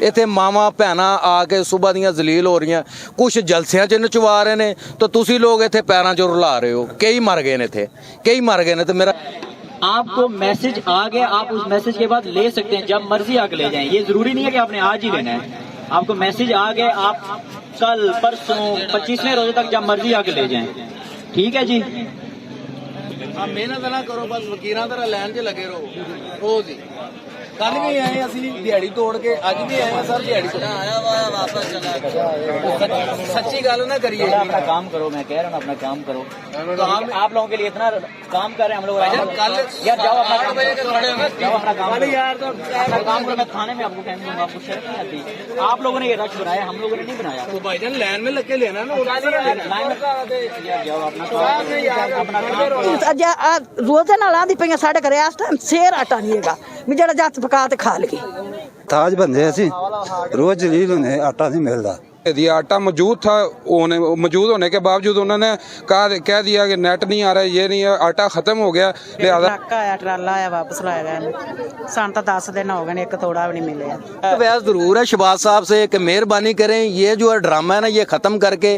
इत्थे मावां भैणां आके सुबह दियां जलील हो रही, कुछ जलसियां च नचवा रहे ने, तो तुसी लोग इत्थे पैरां चों रुला रहे हो। कई मर गए ने इत्थे, कई मर गए ने। तो मेरा आपको मैसेज आ गया, आप उस मैसेज के बाद ले सकते हैं, जब मर्जी आके ले जाएं। ये जरूरी नहीं है कि आपने आज ही लेना है। आपको मैसेज आ गए, आप कल परसों 25वें रोजे तक जब मर्जी आके ले जाएं। ठीक है जी, मेहनत ना करो, बस वकीरां तरह लैन च लगे रहो। जी कल भी आए असी दिहाड़ी तोड़ के, अज भी आए सर दिहाड़ी आया वापस चला। सच्ची गल ना करिए, अपना काम करो। मैं कह रहा हूँ अपना काम करो। काम आप लोगों के लिए इतना काम कर रहे हैं हम लोग। कल यार जाओ अपना काम करो, जाओ अपना काम करो यार, तो अपना काम करो। मैं थाने में आपको कहने दूंगा, आपको शर्त नहीं आती। आप लोगों ने ये रश बनाया, हम लोगों ने नहीं बनाया। तो भाईजान लाइन में लग के लेना ना, जाओ अपना काम। रोजे नाल आंदी पईयां साडे घरे इस टाइम सेर आटा नहीं हैगा भी जेड़ा जट पका ते खा लगे। ताज बंदे असी रोज जलील होने आटा नहीं मिलता। यदि आटा मौजूद था, मौजूद होने के बावजूद उन्होंने कह दिया कि नेट नहीं आ रहा है, ये नहीं है, आटा खत्म हो गया। ट्रक आया, ट्राला आया, वापस लाया गया। सान तो 10 दिन हो गए, एक तोड़ा भी नहीं मिले। वैस जरूर है शहबाज साहब से कि मेहरबानी करें, ये जो है ड्रामा है ना, ये खत्म करके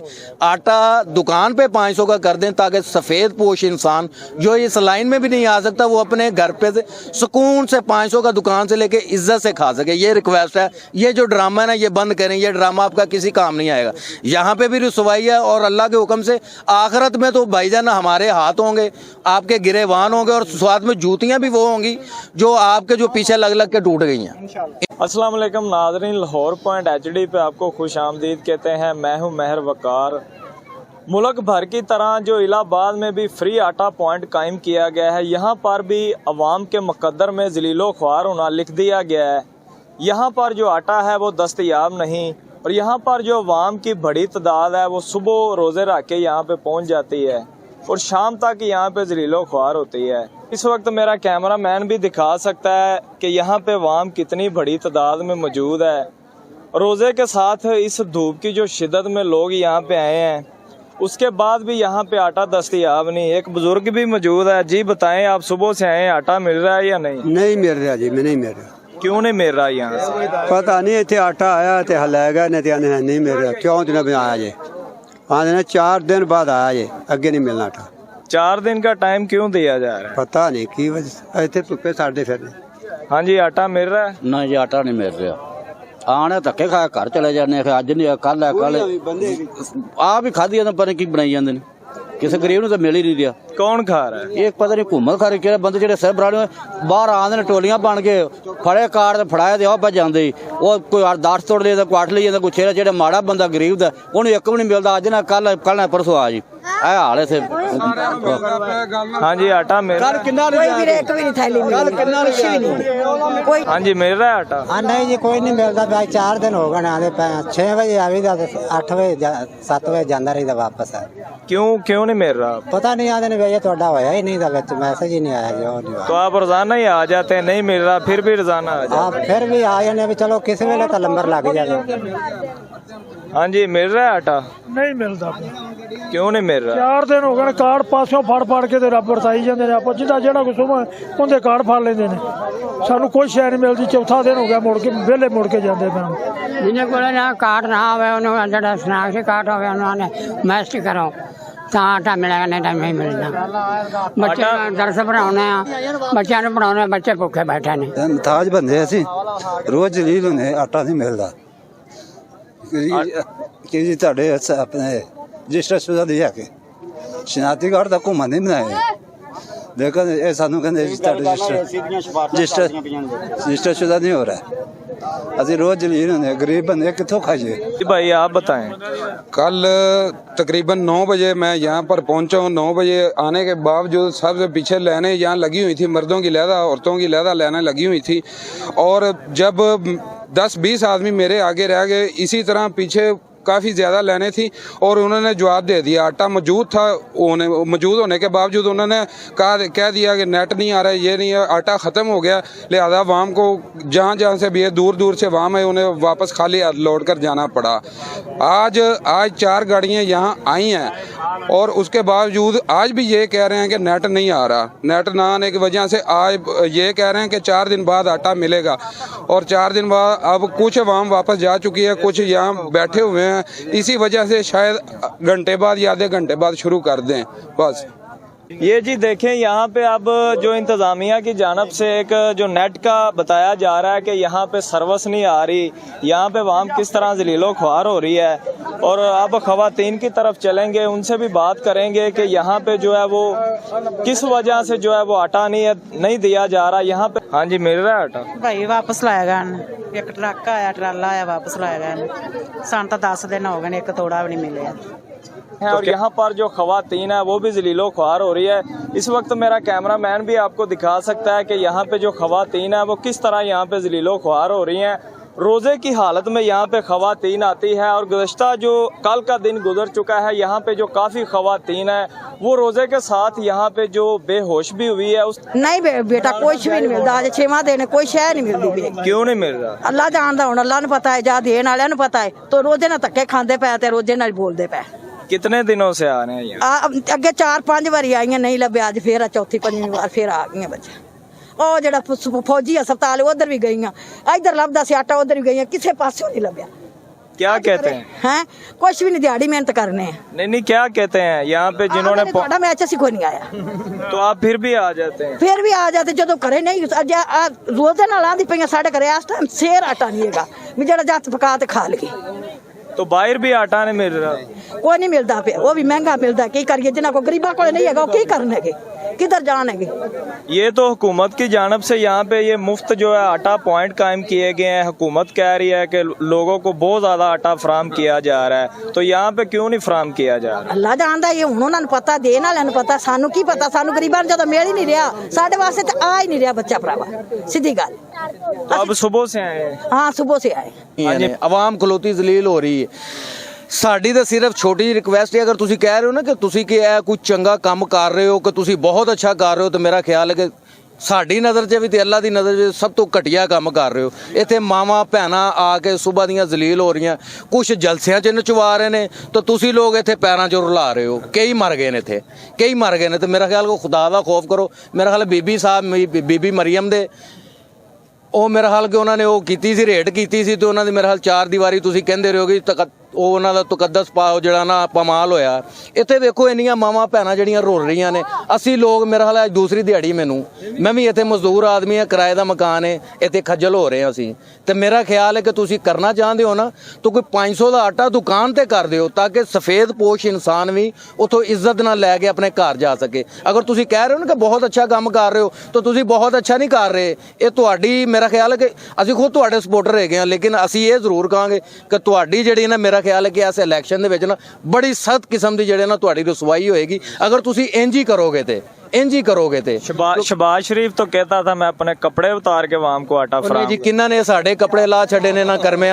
आटा दुकान पे 500 का कर दें, ताकि सफेद पोश इंसान जो इस लाइन में भी नहीं आ सकता, वो अपने घर पे से सुकून से 500 का दुकान से लेके इज्जत से खा सके। ये रिक्वेस्ट है। ये जो ड्रामा है ना, ये बंद करें। ये ड्रामा आपका किसी काम नहीं आएगा। यहाँ पे भी रुसवाई है, और अल्लाह के हुक्म से आखिरत में तो भाईजान हमारे हाथ होंगे, आपके गिरेबान होंगे, और साथ में जूतियां भी वो होंगी जो आपके जो पीछे लग लग के टूट गई हैं। अस्सलाम वालेकुम नाज़रीन, लाहौर पॉइंट HD पे आपको खुश आमदीद कहते हैं। मैं हूँ महर वकार। मुल्क भर की तरह जो इलाहाबाद में भी फ्री आटा पॉइंट कायम किया गया है, यहाँ पर भी अवाम के मुकद्दर में जलीलो ख्वार होना लिख दिया गया है। यहाँ पर जो आटा है वो दस्तयाब नहीं, और यहाँ पर जो अवाम की बड़ी तादाद है वो सुबह रोज़े रख के यहाँ पे पहुँच जाती है, और शाम तक यहाँ पे जलीलो ख्वार होती है। इस वक्त मेरा कैमरा मैन भी दिखा सकता है कि यहाँ पे अवाम कितनी बड़ी तादाद में मौजूद है। रोज़े के साथ इस धूप की जो शिद्दत में लोग यहाँ पे आए हैं, उसके बाद भी यहाँ पे आटा दस्तयाब नहीं। एक बुजुर्ग भी मौजूद है। जी बताएं, आप सुबह से आए, आटा मिल रहा है या नहीं? नहीं मिल रहा जी, मैं नहीं मिल रहा। क्यों नहीं मिल रहा यहाँ से? पता नहीं, इतने आटा आया तो हलाएगा नहीं मिल रहा। क्यों दिन बनाया जे? आने 4 दिन बाद आया जे, अगे नहीं मिलना आटा। 4 दिन का टाइम क्यों दिया जा रहा है? पता नहीं की वजह। इतने धुप्पे साड़े फिर। हाँ जी, आटा मिल रहा है? नहीं जी, आटा नहीं मिल रहा। आने धक्के खा घर चले जाने, अज नहीं कल है, कल आप भी खाधी पर की बनाई जाते हैं। किसी गरीब ने तो मिल ही नहीं दिया। कौन खा रहा है? ये पता नहीं घूमत खा रहे बंदे जो सिर बराने बाहर आते टोलियां बन के फड़े कार्ड फड़ाए तो भज जाते। कोई 10 तोड़ ले, कोई 8 ले जाता, कोई 6 जो माड़ा बंदा गरीब का उन्हें एक भी नहीं मिलता। अज ना कल ना परसों आ जी हाल है। हाँ जी, आटा मिल रहा है? हाँ जी, मिल रहा है आटा? नहीं जी, कोई नहीं मिलता भाई। 4 दिन हो गए आने 6 बजे आवी 8 बजे 7 बजे जाता रही वापस। क्यों नहीं मिल रहा? पता नहीं आते नहीं भैया, थोड़ा होया ही नहीं था, मैसेज ही नहीं आया जो। तो आप रोजाना ही आ जाते हैं? नहीं मिल रहा फिर भी रोजाना आ जाते? फिर भी आ जाने, चलो किसी वेले तो नंबर लग जाए। हाँ जी, मिल रहा है आटा? नहीं मिलता। क्यों नहीं मिल रहा? 4 दिन हो गए, कार्ड पासों फड़ के रब वरसाई जाते आप, जिहड़ा कोई सुबह उनके कार्ड फड़ लेंदे ने, सानू कोई शै नहीं मिलती। 4था दिन हो गया, मुड़ के वेले मुड़ के जाते पे। जिन्हें को ना कार्ड ना आवे, उन्होंने जेड़ा शनाख्ती कार्ड होवे उन्होंने मैसेज करो तो आटा मिलेगा, नहीं टाइम नहीं मिलता। बच्चे दरस पढ़ाने, बच्चों ने पढ़ाने, बच्चे भुखे बैठे ने। ताज बंदे असी रोज जलील होने आटा नहीं मिलता। कि ਤੁਹਾਡੇ ਆਪਣੇ ਰਜਿਸਟਰ ਸ਼ੁਦਾ ਦੇ ਜਾ ਕੇ ਸ਼ਨਾਖਤੀ ਕਾਰਡ ਤਾਂ ਘੁੰਮਣ ਨਹੀਂ ਬਣਾਏ, ਲੇਕਿਨ ਇਹ ਸਾਨੂੰ ਕਹਿੰਦੇ ਤੁਹਾਡੇ ਰਜਿਸਟਰ ਸ਼ੁਦਾ नहीं हो रहा। अभी रोज जलील होने, गरीब बंदे कितों खाइए? भाई आप बताएं। कल तकरीबन 9 बजे मैं यहाँ पर पहुँचा हूँ। 9 बजे आने के बावजूद सबसे पीछे लाइनें यहाँ लगी हुई थी, मर्दों की लहदा, औरतों की लहदा लाइनें लगी हुई थी। और जब 10-20 आदमी मेरे आगे रह गए, इसी तरह पीछे काफ़ी ज़्यादा लेने थी और उन्होंने जवाब दे दिया। आटा मौजूद था, मौजूद होने के बावजूद उन्होंने कह दिया कि नेट नहीं आ रहा है, ये नहीं है, आटा ख़त्म हो गया। लिहाजा वाम को जहाँ जहाँ से भी है, दूर दूर से वाम है, उन्हें वापस खाली लौट कर जाना पड़ा। आज 4 गाड़ियाँ यहाँ आई हैं और उसके बावजूद आज भी ये कह रहे हैं कि नेट नहीं आ रहा। नेट ना आने की वजह से आज ये कह रहे हैं कि 4 दिन बाद आटा मिलेगा और 4 दिन बाद अब कुछ अवाम वापस जा चुकी है, कुछ यहाँ बैठे हुए हैं। इसी वजह से शायद घंटे बाद या आधे घंटे बाद शुरू कर दें बस। ये जी देखें, यहाँ पे अब जो इंतज़ामिया की जानब से एक जो नेट का बताया जा रहा है कि यहाँ पे सर्विस नहीं आ रही, यहाँ पे वाम किस तरह जलीलो ख्वार हो रही है। और अब ख़वातीन की तरफ चलेंगे, उनसे भी बात करेंगे कि यहाँ पे जो है वो किस वजह से जो है वो आटा नहीं दिया जा रहा यहाँ पे। हाँ जी, मिल रहा है आटा? भाई वापस लाया गया, एक ट्रक आया, ट्राला आया, वापस लाया गया। सान तो 10 दिन हो गए, एक तोड़ा भी नहीं मिले। और यहाँ पर जो ख़वातीन है वो भी जलीलो ख्वार हो रही है। इस वक्त मेरा कैमरा मैन भी आपको दिखा सकता है कि यहाँ पे जो ख़वातीन है वो किस तरह यहाँ पे जलीलो ख्वार हो रही हैं। रोज़े की हालत में यहाँ पे ख़वातीन आती है और गुज़श्ता जो कल का दिन गुजर चुका है, यहाँ पे जो काफ़ी ख़वातीन है वो रोज़े के साथ यहाँ पे जो बेहोश भी हुई है। उस नहीं बेटा, कुछ भी नहीं मिलता। आज 6वां दिन है, कोई शह नहीं मिलती। क्यों नहीं मिल रहा? अल्लाह जानदा, हुण अल्लाह नूं पता है, जा देण वालियां नूं पता है। तो रोजे नाल धक्के खांदे पए ते रोजे नाल बोलदे पए। कितने दिनों से आ रहे हैं यहाँ? अगे 4-5 बारी आईयां, नहीं लभे, अज फिर चौथी 5वीं बार फिर आ गई बच्चे। ਉਹ ਜਿਹੜਾ फौजी अस्पताल उधर भी गई, इधर लभदा सी आटा, उधर भी गई, किसी पासों नहीं लभ्या। क्या कहते हैं? हैं कुछ भी नहीं, दिहाड़ी मेहनत करने हैं। नहीं, क्या कहते हैं यहाँ पे जिन्होंने मैच से कोई नहीं आया तो आप फिर भी आ जाते हैं? फिर भी आ जाते जो घरे नहीं। रोजे नाल आंदी पईयां साडे घरे इस टाइम सेर आटा नहीं हैगा भी जेड़ा जत पका ते खा लगे। तो बाहर भी आटा नहीं मिल रहा? कोई नहीं मिलता पे, वो भी महंगा मिलता। की करिए, जिन्हों को गरीबा को नहीं है, की करने किधर जानेंगे। ये तो हुकूमत की जानब से यहाँ पे ये मुफ्त जो है आटा पॉइंट कायम किए गए हैं। हुकूमत कह रही है कि लोगों को बहुत ज्यादा आटा फराम किया जा रहा है, तो यहाँ पे क्यों नहीं फराम किया जा रहा? अल्लाह जानदा, ये हुण उन्हां नूं पता, देण वालियां नूं पता, सानू की पता। सानू गरीबां नूं जदों मिल ही नहीं रहा, साडे वास्ते तो आ ही नहीं रहा बच्चा भरावा, सीधी गल। तो अब सुबह से आए हैं? हाँ, सुबह से आए। अवाम खलोती जलील हो रही है। ਸਾਡੀ ਤਾਂ ਸਿਰਫ ਛੋਟੀ ਜਿਹੀ ਰਿਕੁਐਸਟ ਹੈ, ਅਗਰ ਤੁਸੀਂ ਕਹਿ ਰਹੇ ਹੋ ਨਾ ਕਿ ਤੁਸੀਂ ਕਿ ਇਹ ਕੋਈ ਚੰਗਾ ਕੰਮ ਕਰ ਰਹੇ ਹੋ, ਕਿ ਤੁਸੀਂ ਬਹੁਤ ਅੱਛਾ ਕਰ ਰਹੇ ਹੋ, ਤਾਂ ਮੇਰਾ ਖਿਆਲ ਹੈ ਕਿ ਸਾਡੀ ਨਜ਼ਰ 'ਚ ਵੀ ਤੇ ਅੱਲਾ ਦੀ ਨਜ਼ਰ 'ਚ ਸਭ ਤੋਂ ਘਟੀਆ ਕੰਮ ਕਰ ਰਹੇ ਹੋ। ਇੱਥੇ ਮਾਵਾਂ ਭੈਣਾਂ ਆ ਕੇ ਸੁਬਹ ਦੀਆਂ ਜ਼ਲੀਲ ਹੋ ਰਹੀਆਂ, ਕੁਝ ਜਲਸਿਆਂ 'ਚ ਨਚਵਾ ਰਹੇ ਨੇ, ਤਾਂ ਤੁਸੀਂ ਲੋਕ ਇੱਥੇ ਪੈਰਾਂ 'ਚੋਂ ਰੁਲਾ ਰਹੇ ਹੋ। ਕਈ ਮਰ ਗਏ ਨੇ ਇੱਥੇ, ਕਈ ਮਰ ਗਏ ਨੇ। ਤੇ ਮੇਰਾ ਖਿਆਲ ਕੋ ਖੁਦਾ ਦਾ ਖੌਫ ਕਰੋ। ਮੇਰਾ ਖਿਆਲ ਬੀਬੀ ਸਾਹਿਬ, ਬੀਬੀ ਮਰੀਮ ਦੇ ਉਹ ਮੇਰਾ ਹਾਲ ਕਿ ਉਹਨਾਂ ਨੇ ਉਹ ਕੀਤੀ ਸੀ, ਰੇਡ ਕੀਤੀ ਸੀ, ਤੇ ਉਹਨਾਂ ਦੀ ਮੇਰਾ ਹਾਲ 4 ਦੀਵਾਰੀ ਤੁਸੀਂ ਕਹਿੰਦੇ ਰਹੋਗੇ ਉਹ ਉਹਨਾਂ ਦਾ ਤੁਕੱਦਸ ਪਾਓ ਜਿਹੜਾ ਨਾ ਪਮਾਲ ਹੋਇਆ। ਇੱਥੇ ਵੇਖੋ ਇੰਨੀਆਂ ਮਾਵਾਂ ਭੈਣਾਂ ਜਿਹੜੀਆਂ ਰੁਲ ਰਹੀਆਂ ਨੇ। ਅਸੀਂ ਲੋਕ ਮੇਰਾ ਹਾਲ ਦੂਸਰੀ ਦਿਹਾੜੀ, ਮੈਂ ਵੀ ਇੱਥੇ ਮਜ਼ਦੂਰ ਆਦਮੀ ਹਾਂ, ਕਿਰਾਏ ਦਾ ਮਕਾਨ ਹੈ, ਇੱਥੇ ਖੱਜਲ ਹੋ ਰਹੇ ਹਾਂ ਅਸੀਂ। ਤੇ ਮੇਰਾ ਖਿਆਲ ਹੈ ਕਿ ਤੁਸੀਂ ਕਰਨਾ ਚਾਹੁੰਦੇ ਹੋ ਨਾ, ਤਾਂ ਕੋਈ 500 ਦਾ ਆਟਾ ਦੁਕਾਨ ਤੇ ਕਰ ਦਿਓ, ਤਾਂ ਕਿ ਸਫੇਦ ਪੋਸ਼ ਇਨਸਾਨ ਵੀ ਉੱਥੋਂ ਇੱਜ਼ਤ ਨਾਲ ਲੈ ਕੇ ਆਪਣੇ ਘਰ ਜਾ ਸਕੇ। ਅਗਰ ਤੁਸੀਂ ਕਹਿ ਰਹੇ ਹੋ ਨਾ ਕਿ ਬਹੁਤ ਅੱਛਾ ਕੰਮ ਕਰ ਰਹੇ ਹੋ, ਤਾਂ ਤੁਸੀਂ ਬਹੁਤ ਅੱਛਾ ਨਹੀਂ ਕਰ ਰਹੇ। ਇਹ ਤੁਹਾਡੀ, ਮੇਰਾ ਖਿਆਲ ਹੈ ਕਿ ਅਸੀਂ ਖੁਦ ਤੁਹਾਡੇ ਸਪੋਰਟਰ ਹੈਗੇ ਹਾਂ, ਲੇਕਿਨ ਅਸੀਂ ਇਹ ਜ਼ਰੂਰ ਕਹਾਂਗੇ ਕਿ ਤੁਹਾਡੀ ਜਿਹੜੀ ਨਾ, ਮੇਰਾ ਖਿਆਲ ਹੈ ਕਿ ਇਸ ਇਲੈਕਸ਼ਨ ਦੇ ਵਿੱਚ ਨਾ ਬੜੀ ਸਖਤ ਕਿਸਮ ਦੀ ਜਿਹੜੇ ਨਾ ਤੁਹਾਡੀ ਰਸਵਾਈ ਹੋਏਗੀ ਅਗਰ ਤੁਸੀਂ ਇੰਜ ਹੀ ਕਰੋਗੇ ਤੇ। इंज ही करोगे थे। शहबाज शरीफ तो कहता था मैं अपने कपड़े उतार के वाम को आटा फराम। जी किन्ना ने साडे कपड़े ला छड़े ने ना कर्मा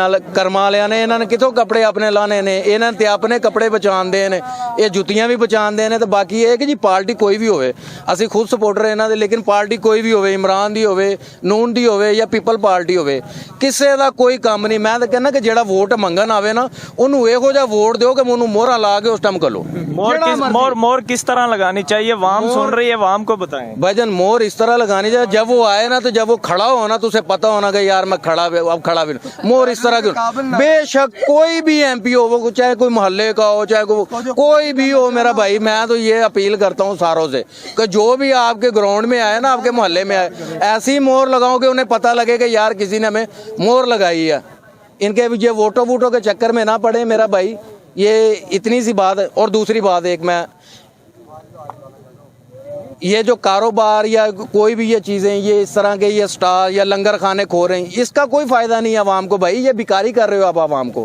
वालियां ने, इन्हां ने किथों कपड़े अपने लाने ने, इन्हां ते अपने कपड़े बचांदे ने, ये जुत्तियां भी बचांदे ने। ते बाकी ये कि जी पार्टी कोई भी होवे, असीं खुद सपोर्टर इन्हां दे, लेकिन पार्टी कोई भी होवे, इमरान दी होवे, नून दी होवे या पीपल पार्टी होवे, किसे दा कोई काम नहीं। मैं तो कहना कि जेड़ा वोट मंगन आवे ना, उन्होंने इहो जिहा वोट दिओ कि उन्होंने मोहरा ला के उस टाइम करो। मोहर किस तरह लगानी चाहिए? वाम सुन रही है, वाम को बताएं। भाईजान मोहर इस तरह लगानी चाहिए, जब वो आए ना, तो जब वो खड़ा हो ना, तो उसे पता होना कि यार मैं खड़ा भी। मोहर इस तरह की, बेशक कोई भी MP हो, वो चाहे कोई मोहल्ले का हो, चाहे कोई भी हो, मेरा भाई मैं तो ये अपील करता हूँ सारों से कि जो भी आपके ग्राउंड में आए ना, आपके मोहल्ले में आए, ऐसी मोहर लगाओ कि उन्हें पता लगे कि यार किसी ने हमें मोहर लगाई है। इनके ये वोटों के चक्कर में ना पड़े मेरा भाई, ये इतनी सी बात है। और दूसरी बात एक, मैं ये जो कारोबार या कोई भी ये चीज़ें, ये इस तरह के ये स्टार या लंगर खाने खो रहे हैं, इसका कोई फ़ायदा नहीं है आवाम को। भाई ये भिखारी कर रहे हो आप आवाम को,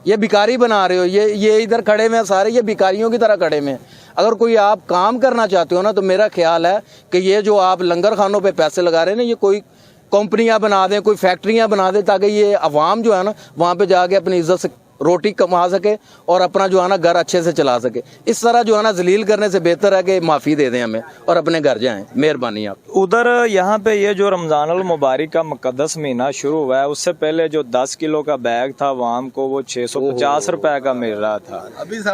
ये भिखारी बना रहे हो। ये इधर खड़े हुए हैं सारे, ये भिखारियों की तरह खड़े हुए हैं। अगर कोई आप काम करना चाहते हो ना, तो मेरा ख्याल है कि ये जो आप लंगर खानों पे पैसे लगा रहे हैं ना, ये कोई कंपनियां बना दें, कोई फैक्ट्रियां बना दें, ताकि ये अवाम जो है ना, वहाँ पे जाके अपनी इज्जत से रोटी कमा सके और अपना जो है ना घर अच्छे से चला सके। इस तरह जो है ना जलील करने से बेहतर है कि माफ़ी दे दें हमें और अपने घर जाएं। मेहरबानी आप। उधर यहाँ पे ये जो रमजानुल मुबारक का मुकद्दस महीना शुरू हुआ है, उससे पहले जो 10 किलो का बैग था वाम को वो 650 रुपए का मिल रहा था।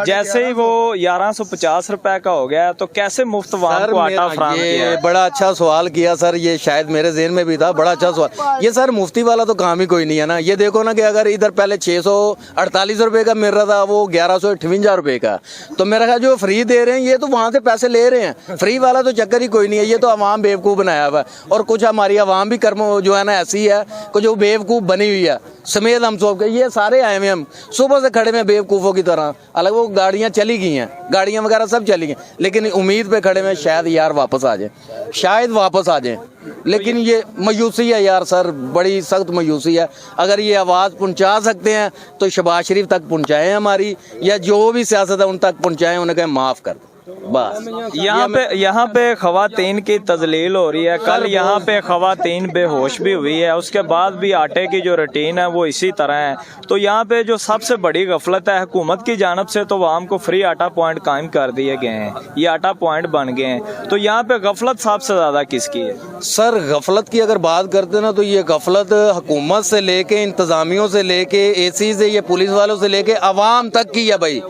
जैसे ही वो 1150 रुपए का हो गया तो कैसे मुफ्त वाम को आटा फराहम किया है? बड़ा अच्छा सवाल किया सर, ये शायद मेरे ज़हन में भी था। बड़ा अच्छा सवाल। ये सर मुफ्ती वाला तो काम ही कोई नहीं है ना। ये देखो ना कि अगर इधर पहले 648 रुपए का मिल रहा था, वो 1158 रुपए का, तो मेरा ख्याल जो फ्री दे रहे हैं ये तो वहां से पैसे ले रहे हैं। फ्री वाला तो चक्कर ही कोई नहीं है। ये तो अवाम बेवकूफ़ बनाया हुआ है और कुछ हमारी अवाम भी कर्म जो है ना ऐसी है कि जो बेवकूफ़ बनी हुई है समेत हम सब के। ये सारे आए हुए हम सुबह से खड़े में बेवकूफ़ों की तरह। अलग वो गाड़ियाँ चली गई हैं, गाड़ियाँ वगैरह सब चली गई, लेकिन उम्मीद पे खड़े में शायद यार वापस आ जाए, शायद वापस आ जाए। लेकिन ये मायूसी है यार सर, बड़ी सख्त मायूसी है। अगर ये आवाज़ पहुंचा सकते हैं तो शहबाज शरीफ तक पहुंचाएं हमारी, या जो भी सियासत है उन तक पहुंचाएं, उन्हें कहें माफ़ कर दो बस। यहाँ पे खवातीन की तजलील हो रही है। कल यहाँ पे खवातीन बेहोश भी हुई है, उसके बाद भी आटे की जो रूटीन है वो इसी तरह है। तो यहाँ पे जो सबसे बड़ी गफलत है हुकूमत की जानब से, तो आवाम को फ्री आटा पॉइंट कायम कर दिए गए हैं, ये आटा पॉइंट बन गए हैं। तो यहाँ पे गफलत सबसे ज्यादा किसकी है? सर गफलत की अगर बात करते ना तो ये गफलत हुकूमत से लेके, इंतजामियों से लेके, एसी से, ये पुलिस वालों से लेके अवाम तक की है भाई।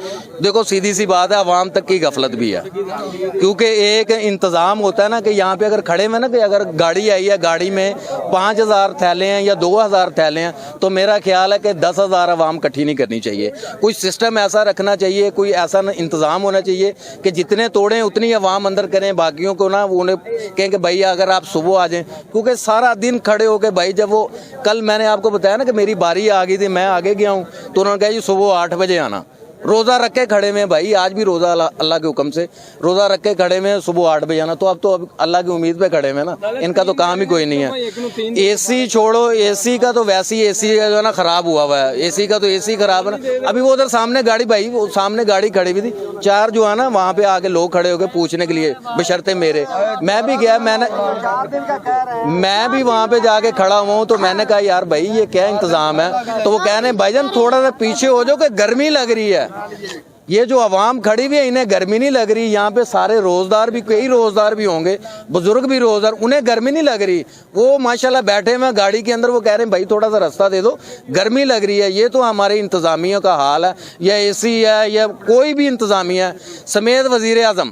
देखो सीधी सी बात है, अवाम तक की गफलत भी है। क्योंकि एक इंतज़ाम होता है ना कि यहाँ पे अगर खड़े में ना कि अगर गाड़ी आई है, गाड़ी में 5000 थैले हैं या 2000 थैले हैं, तो मेरा ख्याल है कि 10,000 अवाम इकट्ठी नहीं करनी चाहिए। कोई सिस्टम ऐसा रखना चाहिए, कोई ऐसा इंतज़ाम होना चाहिए कि जितने तोड़ें उतनी अवाम अंदर करें, बाकियों को ना उन्हें कहें कि भाई अगर आप सुबह आ जाएं। क्योंकि सारा दिन खड़े हो के भाई, जब वो कल मैंने आपको बताया ना कि मेरी बारी आ गई थी, मैं आगे गया हूँ, तो उन्होंने कहा जी सुबह 8 बजे आना। रोज़ा रख के खड़े में भाई, आज भी रोज़ा अल्लाह के हुक्म से रोज़ा रख के खड़े में, सुबह 8 बजे आना। तो अब अल्लाह की उम्मीद पे खड़े में ना, इनका तो काम ही कोई नहीं है। एसी छोड़ो, एसी का तो वैसे ही एसी जो है ना ख़राब हुआ है, एसी का तो एसी ख़राब है ना। अभी वो उधर सामने गाड़ी भाई, वो सामने गाड़ी खड़ी हुई थी, 4 जो है ना वहाँ पे आके लोग खड़े होके पूछने के लिए, बशर्ते मेरे, मैं भी गया, मैं भी वहाँ पे जाके खड़ा हुआ हूँ। तो मैंने कहा यार भाई ये क्या इंतज़ाम है? तो वो कह रहे हैं भाईजान थोड़ा सा पीछे हो जाओ कि गर्मी लग रही है। ये जो अवाम खड़ी हुई है इन्हें गर्मी नहीं लग रही। यहाँ पे सारे रोजदार भी, कई रोजदार भी होंगे, बुजुर्ग भी रोजदार, उन्हें गर्मी नहीं लग रही। वो माशाल्लाह बैठे हुए गाड़ी के अंदर, वो कह रहे हैं भाई थोड़ा सा रास्ता दे दो, गर्मी लग रही है। ये तो हमारे इंतजामिया का हाल है, या एसी है या कोई भी इंतजामिया है, समेत वजीर आजम।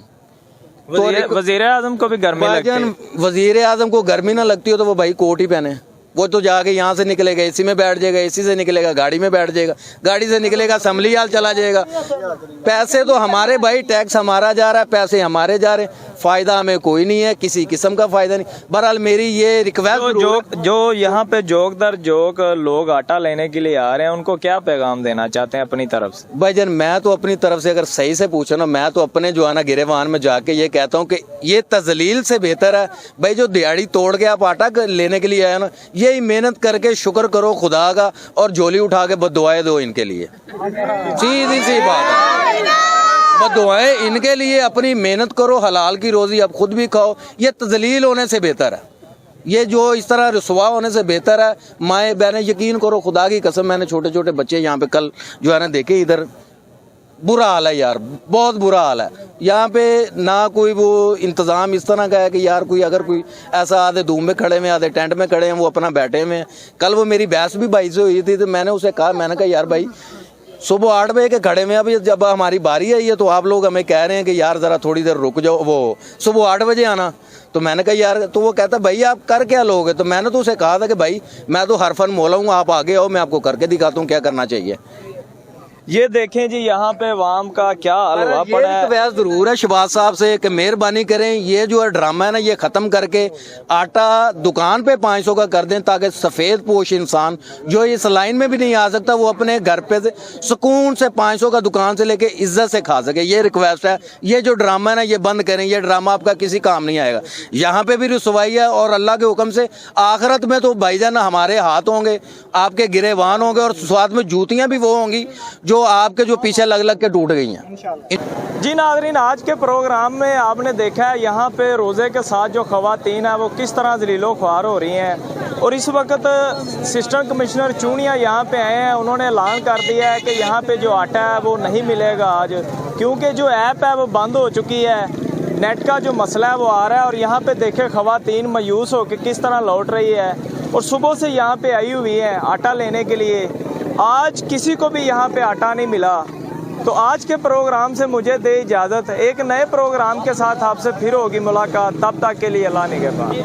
वजीर आजम को भी गर्मी लगती है। वजीर आजम को गर्मी ना लगती हो तो वो भाई कोट ही पहने। वो तो जाके यहाँ से निकलेगा एसी में बैठ जाएगा, एसी से निकलेगा गाड़ी में बैठ जाएगा, गाड़ी से निकलेगा असेंबली हाल चला जाएगा। पैसे तो हमारे भाई, टैक्स हमारा जा रहा है, पैसे हमारे जा रहे हैं, फ़ायदा हमें कोई नहीं है, किसी किस्म का फ़ायदा नहीं। बहरहाल मेरी ये रिक्वेस्ट, जो यहाँ पे जोक दर जोक लोग आटा लेने के लिए आ रहे हैं, उनको क्या पैगाम देना चाहते हैं अपनी तरफ से? भाईजान मैं तो अपनी तरफ से अगर सही से पूछो ना, मैं तो अपने जो है ना गिरेवान में जाके ये कहता हूँ कि ये तजलील से बेहतर है भाई जो दिहाड़ी तोड़ के आप आटा लेने के लिए आए ना, यही मेहनत करके शुक्र करो खुदा का और झोली उठा के बददुआएं दो इनके लिए। सीधी सी बात है, बददुआएं इनके लिए, अपनी मेहनत करो, हलाल की रोजी आप खुद भी खाओ। ये तजलील होने से बेहतर है, ये जो इस तरह रुसवा होने से बेहतर है। माए बहनें यकीन करो, खुदा की कसम, मैंने छोटे छोटे बच्चे यहाँ पे कल जो है ना देखे, इधर बुरा हाल है यार, बहुत बुरा हाल है। यहाँ पे ना कोई वो इंतज़ाम इस तरह का है कि यार कोई अगर कोई ऐसा आधे धूम में खड़े में, आधे टेंट में खड़े हैं, वो अपना बैठे हुए हैं। कल वो मेरी बहस भी भाई से हुई थी, तो मैंने उसे कहा, मैंने कहा यार भाई सुबह 8 बजे के खड़े में, अभी जब हमारी बारी आई है तो आप लोग हमें कह रहे हैं कि यार ज़रा थोड़ी देर रुक जाओ, वो सुबह 8 बजे आना। तो मैंने कहा यार, तो वो कहता भाई आप कर क्या लोगे? तो मैंने तो उसे कहा था कि भाई मैं तो हर फन मौला हूँ, आप आगे आओ, मैं आपको करके दिखाता हूँ क्या करना चाहिए। ये देखें जी यहाँ पे वाम का क्या हलवा पड़ा है। रिक्वेस्ट जरूर है शहबाज साहब से कि मेहरबानी करें, ये जो है ड्रामा है ना, ये ख़त्म करके आटा दुकान पे 500 का कर दें, ताकि सफ़ेद पोश इंसान जो इस लाइन में भी नहीं आ सकता, वो अपने घर पे से सुकून से 500 का दुकान से लेके इज्जत से खा सके। ये रिक्वेस्ट है, ये जो ड्रामा है ना ये बंद करें, ये ड्रामा आपका किसी काम नहीं आएगा। यहाँ पे भी रुसवाई है और अल्लाह के हुक्म से आखिरत में तो भाईजान हमारे हाथ होंगे, आपके गिरेवान होंगे और साथ में जूतियाँ भी वो होंगी जो आपके जो पीछे लग लग के टूट गई हैं। जी नाज़रीन, आज के प्रोग्राम में आपने देखा है यहाँ पे रोज़े के साथ जो ख़वातीन है वो किस तरह जलीलो ख्वार हो रही हैं। और इस वक्त असिस्टेंट कमिश्नर चूनिया यहाँ पे आए हैं। उन्होंने ऐलान कर दिया है कि यहाँ पे जो आटा है वो नहीं मिलेगा आज, क्योंकि जो ऐप है वो बंद हो चुकी है। नेट का जो मसला है वो आ रहा है। और यहाँ पे देखे ख़वातीन मायूस हो के किस तरह लौट रही है और सुबह से यहाँ पे आई हुई है आटा लेने के लिए। आज किसी को भी यहाँ पे आटा नहीं मिला। तो आज के प्रोग्राम से मुझे दे इजाज़त। एक नए प्रोग्राम के साथ आपसे फिर होगी मुलाकात, तब तक के लिए अल्लाह निगहबान।